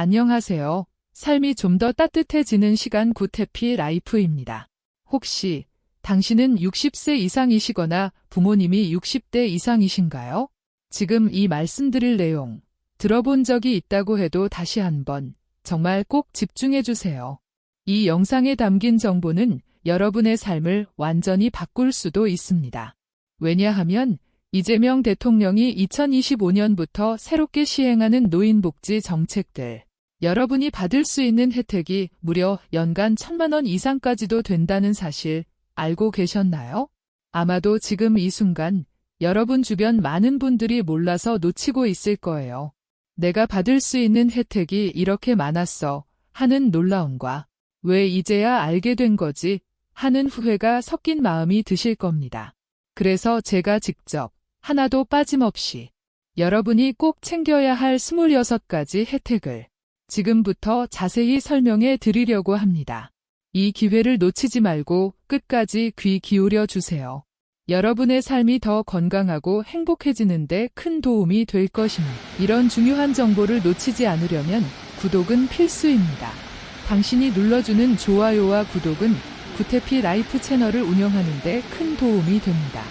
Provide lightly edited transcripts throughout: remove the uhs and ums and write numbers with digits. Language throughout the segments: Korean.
안녕하세요. 삶이 좀 더 따뜻해지는 시간 굿해피 라이프입니다. 혹시 당신은 60세 이상이시거나 부모님이 60대 이상이신가요? 지금 이 말씀드릴 내용 들어본 적이 있다고 해도 다시 한번 정말 꼭 집중해 주세요. 이 영상에 담긴 정보는 여러분의 삶을 완전히 바꿀 수도 있습니다. 왜냐하면 이재명 대통령이 2025년부터 새롭게 시행하는 노인복지 정책들, 여러분이 받을 수 있는 혜택이 무려 연간 1,000만 원 이상까지도 된다는 사실 알고 계셨나요? 아마도 지금 이 순간 여러분 주변 많은 분들이 몰라서 놓치고 있을 거예요. 내가 받을 수 있는 혜택이 이렇게 많았어 하는 놀라움과 왜 이제야 알게 된 거지 하는 후회가 섞인 마음이 드실 겁니다. 그래서 제가 직접 하나도 빠짐없이 여러분이 꼭 챙겨야 할 26가지 혜택을 지금부터 자세히 설명해 드리려고 합니다. 이 기회를 놓치지 말고 끝까지 귀 기울여 주세요. 여러분의 삶이 더 건강하고 행복해지는데 큰 도움이 될 것입니다. 이런 중요한 정보를 놓치지 않으려면 구독은 필수입니다. 당신이 눌러주는 좋아요와 구독은 굿해피 라이프 채널을 운영하는 데 큰 도움이 됩니다.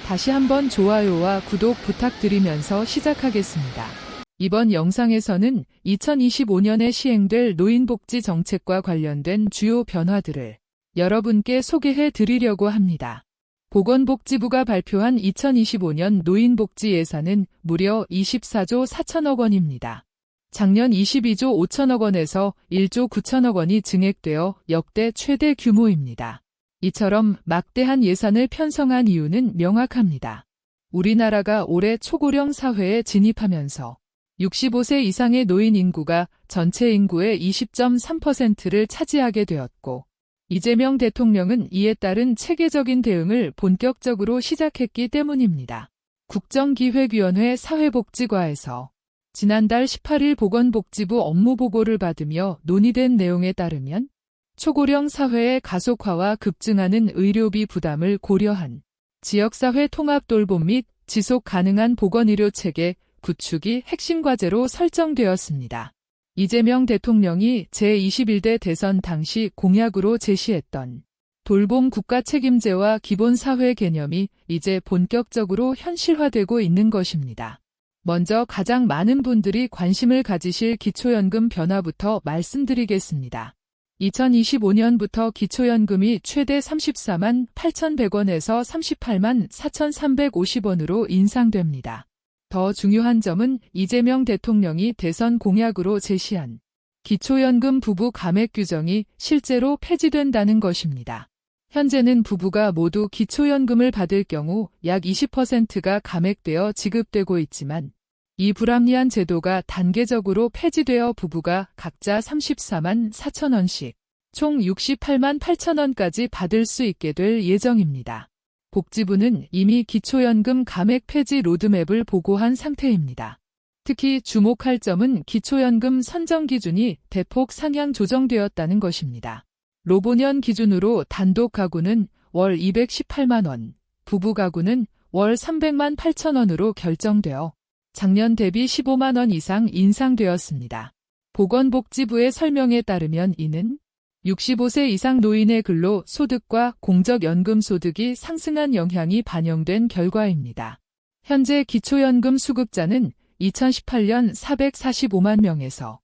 다시 한번 좋아요와 구독 부탁드리면서 시작하겠습니다. 이번 영상에서는 2025년에 시행될 노인복지 정책과 관련된 주요 변화들을 여러분께 소개해 드리려고 합니다. 보건복지부가 발표한 2025년 노인복지 예산은 무려 24조 4천억 원입니다. 작년 22조 5천억 원에서 1조 9천억 원이 증액되어 역대 최대 규모입니다. 이처럼 막대한 예산을 편성한 이유는 명확합니다. 우리나라가 올해 초고령 사회에 진입하면서 65세 이상의 노인 인구가 전체 인구의 20.3%를 차지하게 되었고, 이재명 대통령은 이에 따른 체계적인 대응을 본격적으로 시작했기 때문입니다. 국정기획위원회 사회복지과에서 지난달 18일 보건복지부 업무보고를 받으며 논의된 내용에 따르면 초고령 사회의 가속화와 급증하는 의료비 부담을 고려한 지역사회 통합 돌봄 및 지속 가능한 보건의료 체계 구축이 핵심 과제로 설정되었습니다. 이재명 대통령이 제21대 대선 당시 공약으로 제시했던 돌봄 국가 책임제와 기본사회 개념이 이제 본격적으로 현실화되고 있는 것입니다. 먼저 가장 많은 분들이 관심을 가지실 기초연금 변화부터 말씀드리겠습니다. 2025년부터 기초연금이 최대 34만 8,100원에서 38만 4,350원으로 인상됩니다. 더 중요한 점은 이재명 대통령이 대선 공약으로 제시한 기초연금 부부 감액 규정이 실제로 폐지된다는 것입니다. 현재는 부부가 모두 기초연금을 받을 경우 약 20%가 감액되어 지급되고 있지만 이 불합리한 제도가 단계적으로 폐지되어 부부가 각자 34만 4천 원씩 총 68만 8천 원까지 받을 수 있게 될 예정입니다. 복지부는 이미 기초연금 감액 폐지 로드맵을 보고한 상태입니다. 특히 주목할 점은 기초연금 선정 기준이 대폭 상향 조정되었다는 것입니다. 로보년 기준으로 단독 가구는 월 218만 원, 부부 가구는 월 300만 8천 원으로 결정되어 작년 대비 15만 원 이상 인상되었습니다. 보건복지부의 설명에 따르면 이는 65세 이상 노인의 근로 소득과 공적연금 소득이 상승한 영향이 반영된 결과입니다. 현재 기초연금 수급자는 2018년 445만 명에서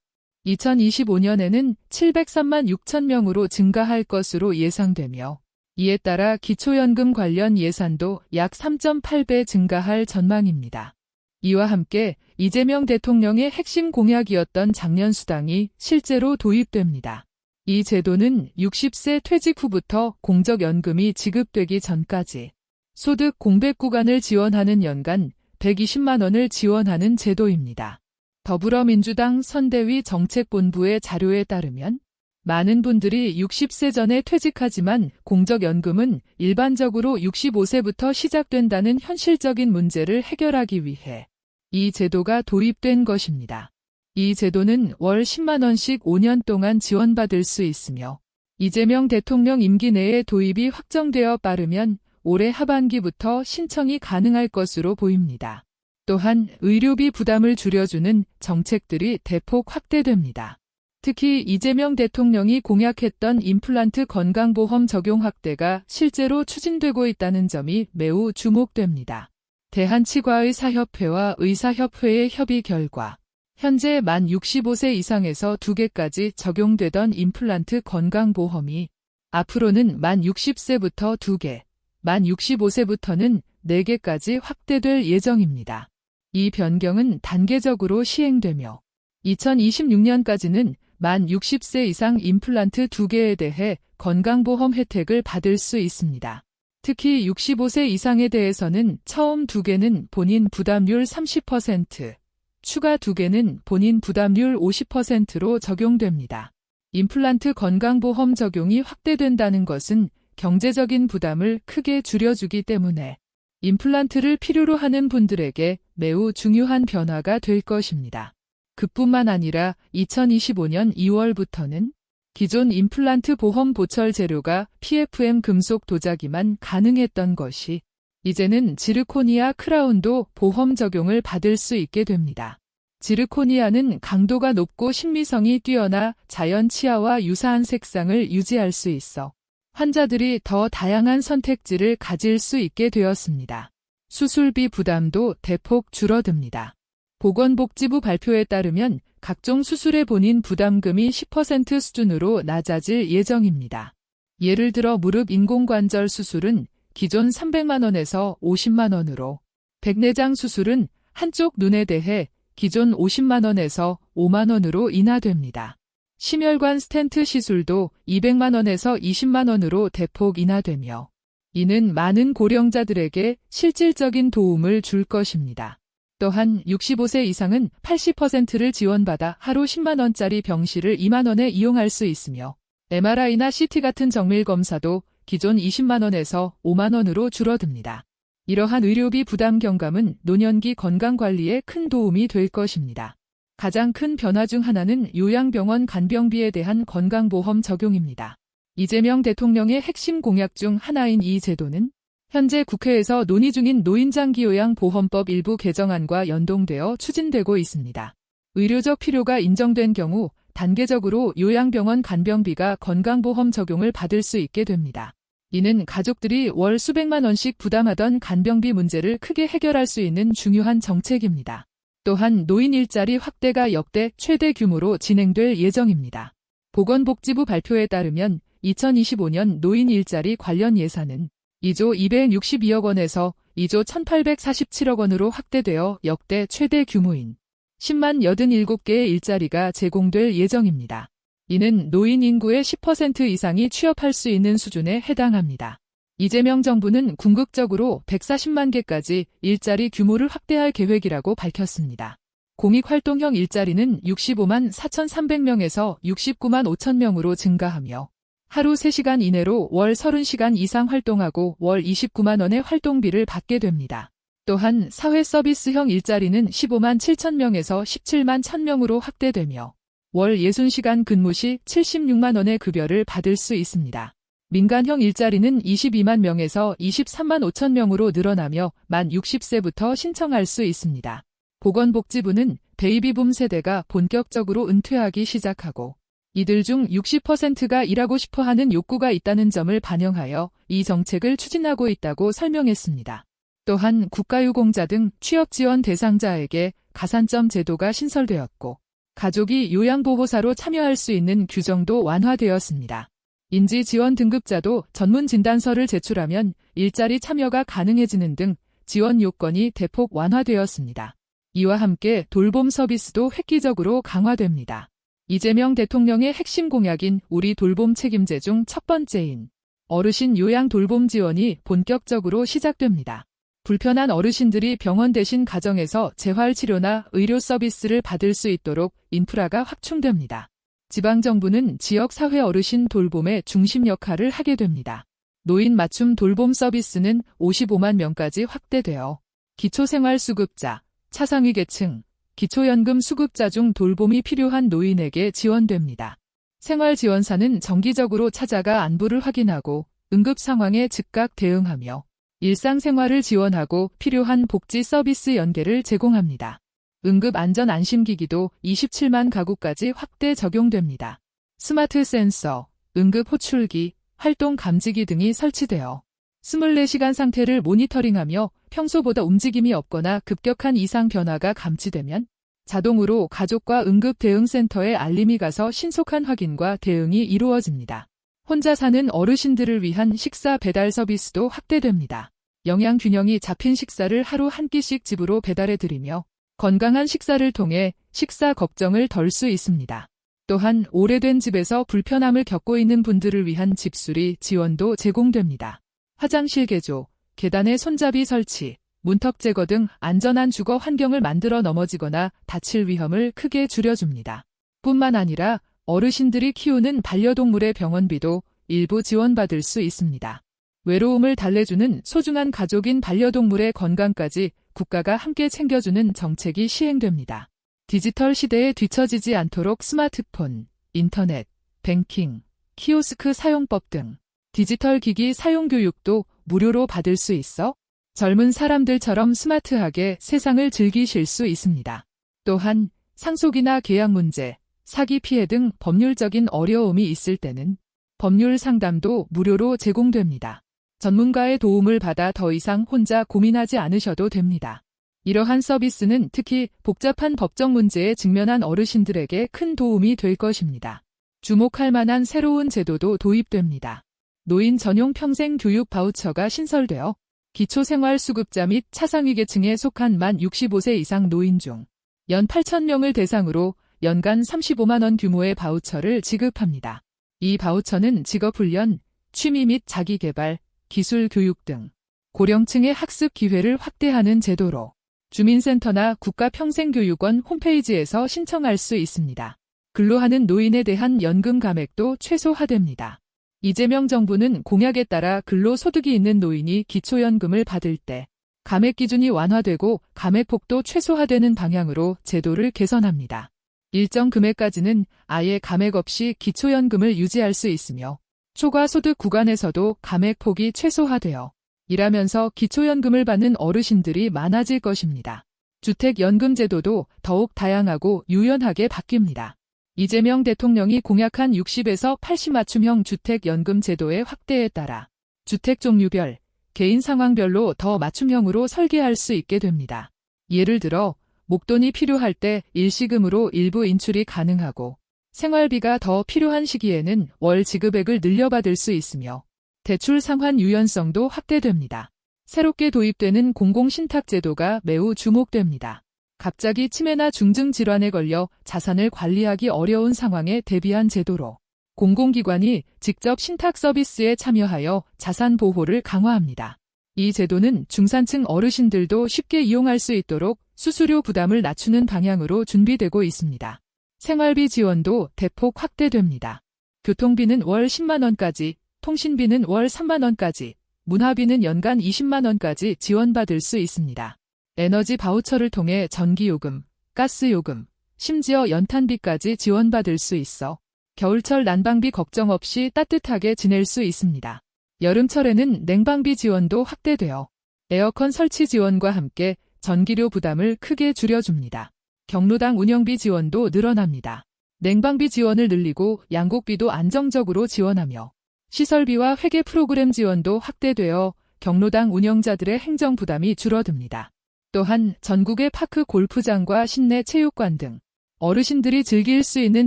2025년에는 703만 6천 명으로 증가할 것으로 예상되며 이에 따라 기초연금 관련 예산도 약 3.8배 증가할 전망입니다. 이와 함께 이재명 대통령의 핵심 공약이었던 장년수당이 실제로 도입됩니다. 이 제도는 60세 퇴직 후부터 공적연금이 지급되기 전까지 소득 공백 구간을 지원하는 연간 120만 원을 지원하는 제도입니다. 더불어민주당 선대위 정책본부의 자료에 따르면 많은 분들이 60세 전에 퇴직하지만 공적연금은 일반적으로 65세부터 시작된다는 현실적인 문제를 해결하기 위해 이 제도가 도입된 것입니다. 이 제도는 월 10만 원씩 5년 동안 지원받을 수 있으며 이재명 대통령 임기 내에 도입이 확정되어 빠르면 올해 하반기부터 신청이 가능할 것으로 보입니다. 또한 의료비 부담을 줄여주는 정책들이 대폭 확대됩니다. 특히 이재명 대통령이 공약했던 임플란트 건강보험 적용 확대가 실제로 추진되고 있다는 점이 매우 주목됩니다. 대한치과의사협회와 의사협회의 협의 결과 현재 만 65세 이상에서 2개까지 적용되던 임플란트 건강보험이 앞으로는 만 60세부터 2개, 만 65세부터는 4개까지 확대될 예정입니다. 이 변경은 단계적으로 시행되며 2026년까지는 만 60세 이상 임플란트 2개에 대해 건강보험 혜택을 받을 수 있습니다. 특히 65세 이상에 대해서는 처음 2개는 본인 부담률 30%, 추가 2개는 본인 부담률 50%로 적용됩니다. 임플란트 건강보험 적용이 확대된다는 것은 경제적인 부담을 크게 줄여주기 때문에 임플란트를 필요로 하는 분들에게 매우 중요한 변화가 될 것입니다. 그뿐만 아니라 2025년 2월부터는 기존 임플란트 보험 보철 재료가 PFM 금속 도자기만 가능했던 것이 이제는 지르코니아 크라운도 보험 적용을 받을 수 있게 됩니다. 지르코니아는 강도가 높고 신미성이 뛰어나 자연 치아와 유사한 색상을 유지할 수 있어 환자들이 더 다양한 선택지를 가질 수 있게 되었습니다. 수술비 부담도 대폭 줄어듭니다. 보건복지부 발표에 따르면 각종 수술의 본인 부담금이 10% 수준으로 낮아질 예정입니다. 예를 들어 무릎 인공관절 수술은 기존 300만 원에서 50만 원으로, 백내장 수술은 한쪽 눈에 대해 기존 50만 원에서 5만 원으로 인하됩니다. 심혈관 스텐트 시술도 200만 원에서 20만 원으로 대폭 인하되며 이는 많은 고령자들에게 실질적인 도움을 줄 것입니다. 또한 65세 이상은 80%를 지원받아 하루 10만 원짜리 병실을 2만 원에 이용할 수 있으며 MRI나 CT 같은 정밀 검사도 기존 20만 원에서 5만 원으로 줄어듭니다. 이러한 의료비 부담 경감은 노년기 건강관리에 큰 도움이 될 것입니다. 가장 큰 변화 중 하나는 요양병원 간병비에 대한 건강보험 적용입니다. 이재명 대통령의 핵심 공약 중 하나인 이 제도는 현재 국회에서 논의 중인 노인장기요양보험법 일부 개정안과 연동되어 추진되고 있습니다. 의료적 필요가 인정된 경우 단계적으로 요양병원 간병비가 건강보험 적용을 받을 수 있게 됩니다. 이는 가족들이 월 수백만 원씩 부담하던 간병비 문제를 크게 해결할 수 있는 중요한 정책입니다. 또한 노인 일자리 확대가 역대 최대 규모로 진행될 예정입니다. 보건복지부 발표에 따르면 2025년 노인 일자리 관련 예산은 2조 262억 원에서 2조 1847억 원으로 확대되어 역대 최대 규모인 10만 87개의 일자리가 제공될 예정입니다. 이는 노인 인구의 10% 이상이 취업할 수 있는 수준에 해당합니다. 이재명 정부는 궁극적으로 140만 개까지 일자리 규모를 확대할 계획이라고 밝혔습니다. 공익활동형 일자리는 65만 4,300명에서 69만 5천 명으로 증가하며 하루 3시간 이내로 월 30시간 이상 활동하고 월 29만 원의 활동비를 받게 됩니다. 또한 사회서비스형 일자리는 15만 7천 명에서 17만 1,000명으로 확대되며 월 60시간 근무 시 76만 원의 급여를 받을 수 있습니다. 민간형 일자리는 22만 명에서 23만 5천 명으로 늘어나며 만 60세부터 신청할 수 있습니다. 보건복지부는 베이비붐 세대가 본격적으로 은퇴하기 시작하고 이들 중 60%가 일하고 싶어하는 욕구가 있다는 점을 반영하여 이 정책을 추진하고 있다고 설명했습니다. 또한 국가유공자 등 취업지원 대상자에게 가산점 제도가 신설되었고 가족이 요양보호사로 참여할 수 있는 규정도 완화되었습니다. 인지지원 등급자도 전문진단서를 제출하면 일자리 참여가 가능해지는 등 지원 요건이 대폭 완화되었습니다. 이와 함께 돌봄 서비스도 획기적으로 강화됩니다. 이재명 대통령의 핵심 공약인 우리 돌봄 책임제 중 첫 번째인 어르신 요양 돌봄 지원이 본격적으로 시작됩니다. 불편한 어르신들이 병원 대신 가정에서 재활치료나 의료 서비스를 받을 수 있도록 인프라가 확충됩니다. 지방정부는 지역사회 어르신 돌봄의 중심 역할을 하게 됩니다. 노인 맞춤 돌봄 서비스는 55만 명까지 확대되어 기초생활수급자, 차상위 계층, 기초연금 수급자 중 돌봄이 필요한 노인에게 지원됩니다. 생활지원사는 정기적으로 찾아가 안부를 확인하고 응급 상황에 즉각 대응하며 일상생활을 지원하고 필요한 복지 서비스 연계를 제공합니다. 응급안전안심기기도 27만 가구까지 확대 적용됩니다. 스마트 센서, 응급호출기, 활동감지기 등이 설치되어 24시간 상태를 모니터링하며 평소보다 움직임이 없거나 급격한 이상 변화가 감지되면 자동으로 가족과 응급대응센터에 알림이 가서 신속한 확인과 대응이 이루어집니다. 혼자 사는 어르신들을 위한 식사 배달 서비스도 확대됩니다. 영양 균형이 잡힌 식사를 하루 한 끼씩 집으로 배달해드리며 건강한 식사를 통해 식사 걱정을 덜 수 있습니다. 또한 오래된 집에서 불편함을 겪고 있는 분들을 위한 집수리 지원도 제공됩니다. 화장실 개조, 계단의 손잡이 설치, 문턱 제거 등 안전한 주거 환경을 만들어 넘어지거나 다칠 위험을 크게 줄여줍니다. 뿐만 아니라 어르신들이 키우는 반려동물의 병원비도 일부 지원받을 수 있습니다. 외로움을 달래주는 소중한 가족인 반려동물의 건강까지 국가가 함께 챙겨주는 정책이 시행됩니다. 디지털 시대에 뒤처지지 않도록 스마트폰, 인터넷, 뱅킹, 키오스크 사용법 등 디지털 기기 사용 교육도 무료로 받을 수 있어 젊은 사람들처럼 스마트하게 세상을 즐기실 수 있습니다. 또한 상속이나 계약 문제, 사기 피해 등 법률적인 어려움이 있을 때는 법률 상담도 무료로 제공됩니다. 전문가의 도움을 받아 더 이상 혼자 고민하지 않으셔도 됩니다. 이러한 서비스는 특히 복잡한 법적 문제에 직면한 어르신들에게 큰 도움이 될 것입니다. 주목할 만한 새로운 제도도 도입됩니다. 노인 전용 평생 교육 바우처가 신설되어 기초생활수급자 및 차상위계층에 속한 만 65세 이상 노인 중 연 8,000명을 대상으로 연간 35만 원 규모의 바우처를 지급합니다. 이 바우처는 직업훈련, 취미 및 자기개발, 기술 교육 등 고령층의 학습 기회를 확대하는 제도로 주민센터나 국가평생교육원 홈페이지에서 신청할 수 있습니다. 근로하는 노인에 대한 연금 감액도 최소화됩니다. 이재명 정부는 공약에 따라 근로소득이 있는 노인이 기초연금을 받을 때 감액 기준이 완화되고 감액폭도 최소화되는 방향으로 제도를 개선합니다. 일정 금액까지는 아예 감액 없이 기초연금을 유지할 수 있으며 초과소득 구간에서도 감액폭이 최소화되어 일하면서 기초연금을 받는 어르신들이 많아질 것입니다. 주택연금 제도도 더욱 다양하고 유연하게 바뀝니다. 이재명 대통령이 공약한 60에서 80 맞춤형 주택연금 제도의 확대에 따라 주택 종류별, 개인 상황별로 더 맞춤형으로 설계할 수 있게 됩니다. 예를 들어 목돈이 필요할 때 일시금으로 일부 인출이 가능하고 생활비가 더 필요한 시기에는 월 지급액을 늘려받을 수 있으며 대출 상환 유연성도 확대됩니다. 새롭게 도입되는 공공신탁제도가 매우 주목됩니다. 갑자기 치매나 중증질환에 걸려 자산을 관리하기 어려운 상황에 대비한 제도로 공공기관이 직접 신탁 서비스에 참여하여 자산 보호를 강화합니다. 이 제도는 중산층 어르신들도 쉽게 이용할 수 있도록 수수료 부담을 낮추는 방향으로 준비되고 있습니다. 생활비 지원도 대폭 확대됩니다. 교통비는 월 10만 원까지, 통신비는 월 3만 원까지, 문화비는 연간 20만 원까지 지원받을 수 있습니다. 에너지 바우처를 통해 전기요금, 가스요금, 심지어 연탄비까지 지원받을 수 있어 겨울철 난방비 걱정 없이 따뜻하게 지낼 수 있습니다. 여름철에는 냉방비 지원도 확대되어 에어컨 설치 지원과 함께 전기료 부담을 크게 줄여줍니다. 경로당 운영비 지원도 늘어납니다. 냉방비 지원을 늘리고 양곡비도 안정적으로 지원하며 시설비와 회계 프로그램 지원도 확대되어 경로당 운영자들의 행정 부담이 줄어듭니다. 또한 전국의 파크 골프장과 실내 체육관 등 어르신들이 즐길 수 있는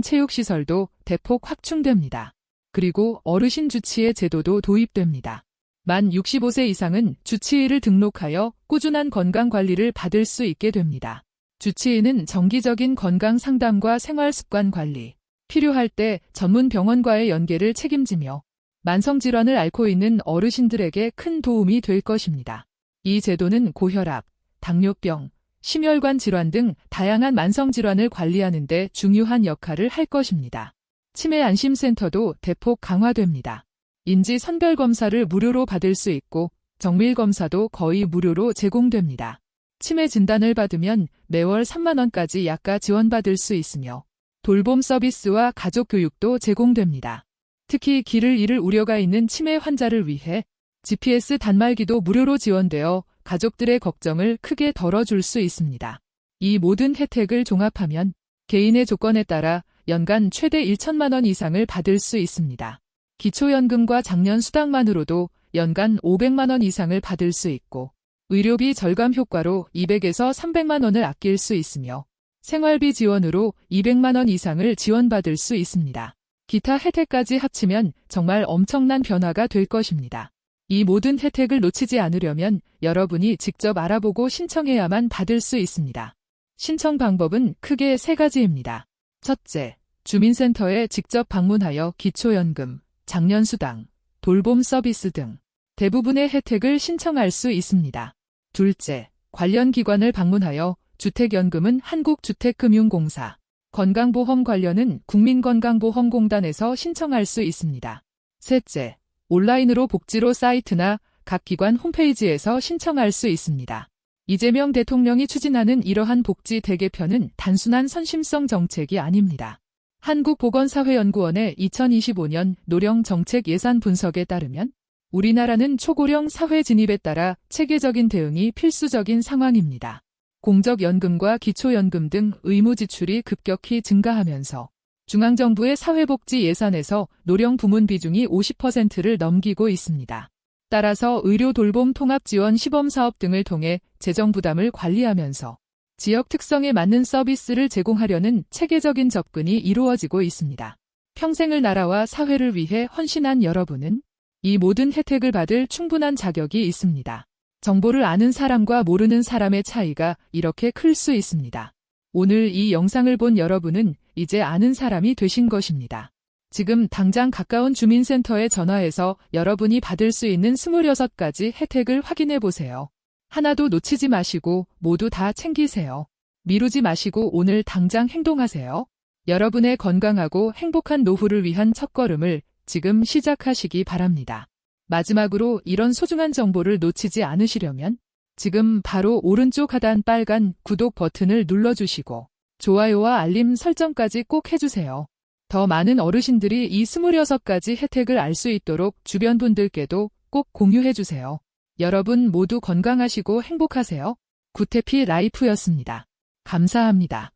체육시설도 대폭 확충됩니다. 그리고 어르신 주치의 제도도 도입됩니다. 만 65세 이상은 주치의를 등록하여 꾸준한 건강관리를 받을 수 있게 됩니다. 주치의는 정기적인 건강 상담과 생활습관 관리, 필요할 때 전문 병원과의 연계를 책임지며 만성질환을 앓고 있는 어르신들에게 큰 도움이 될 것입니다. 이 제도는 고혈압, 당뇨병, 심혈관 질환 등 다양한 만성질환을 관리하는 데 중요한 역할을 할 것입니다. 치매 안심센터도 대폭 강화됩니다. 인지 선별검사를 무료로 받을 수 있고 정밀검사도 거의 무료로 제공됩니다. 치매 진단을 받으면 매월 3만 원까지 약가 지원받을 수 있으며 돌봄 서비스와 가족 교육도 제공됩니다. 특히 길을 잃을 우려가 있는 치매 환자를 위해 GPS 단말기도 무료로 지원되어 가족들의 걱정을 크게 덜어줄 수 있습니다. 이 모든 혜택을 종합하면 개인의 조건에 따라 연간 최대 1천만 원 이상을 받을 수 있습니다. 기초연금과 장년수당만으로도 연간 500만 원 이상을 받을 수 있고 의료비 절감 효과로 200에서 300만 원을 아낄 수 있으며 생활비 지원으로 200만 원 이상을 지원받을 수 있습니다. 기타 혜택까지 합치면 정말 엄청난 변화가 될 것입니다. 이 모든 혜택을 놓치지 않으려면 여러분이 직접 알아보고 신청해야만 받을 수 있습니다. 신청 방법은 크게 3가지입니다. 첫째, 주민센터에 직접 방문하여 기초연금, 장년수당, 돌봄 서비스 등 대부분의 혜택을 신청할 수 있습니다. 둘째, 관련 기관을 방문하여 주택연금은 한국주택금융공사, 건강보험 관련은 국민건강보험공단에서 신청할 수 있습니다. 셋째, 온라인으로 복지로 사이트나 각 기관 홈페이지에서 신청할 수 있습니다. 이재명 대통령이 추진하는 이러한 복지 대개편은 단순한 선심성 정책이 아닙니다. 한국보건사회연구원의 2025년 노령 정책 예산 분석에 따르면 우리나라는 초고령 사회 진입에 따라 체계적인 대응이 필수적인 상황입니다. 공적연금과 기초연금 등 의무 지출이 급격히 증가하면서 중앙정부의 사회복지 예산에서 노령 부문 비중이 50%를 넘기고 있습니다. 따라서 의료 돌봄 통합 지원 시범사업 등을 통해 재정 부담을 관리하면서 지역 특성에 맞는 서비스를 제공하려는 체계적인 접근이 이루어지고 있습니다. 평생을 나라와 사회를 위해 헌신한 여러분은 이 모든 혜택을 받을 충분한 자격이 있습니다. 정보를 아는 사람과 모르는 사람의 차이가 이렇게 클 수 있습니다. 오늘 이 영상을 본 여러분은 이제 아는 사람이 되신 것입니다. 지금 당장 가까운 주민센터에 전화해서 여러분이 받을 수 있는 26가지 혜택을 확인해 보세요. 하나도 놓치지 마시고 모두 다 챙기세요. 미루지 마시고 오늘 당장 행동하세요. 여러분의 건강하고 행복한 노후를 위한 첫걸음을 지금 시작하시기 바랍니다. 마지막으로 이런 소중한 정보를 놓치지 않으시려면 지금 바로 오른쪽 하단 빨간 구독 버튼을 눌러주시고 좋아요와 알림 설정까지 꼭 해주세요. 더 많은 어르신들이 이 26가지 혜택을 알 수 있도록 주변 분들께도 꼭 공유해주세요. 여러분 모두 건강하시고 행복하세요. 구태피 라이프였습니다. 감사합니다.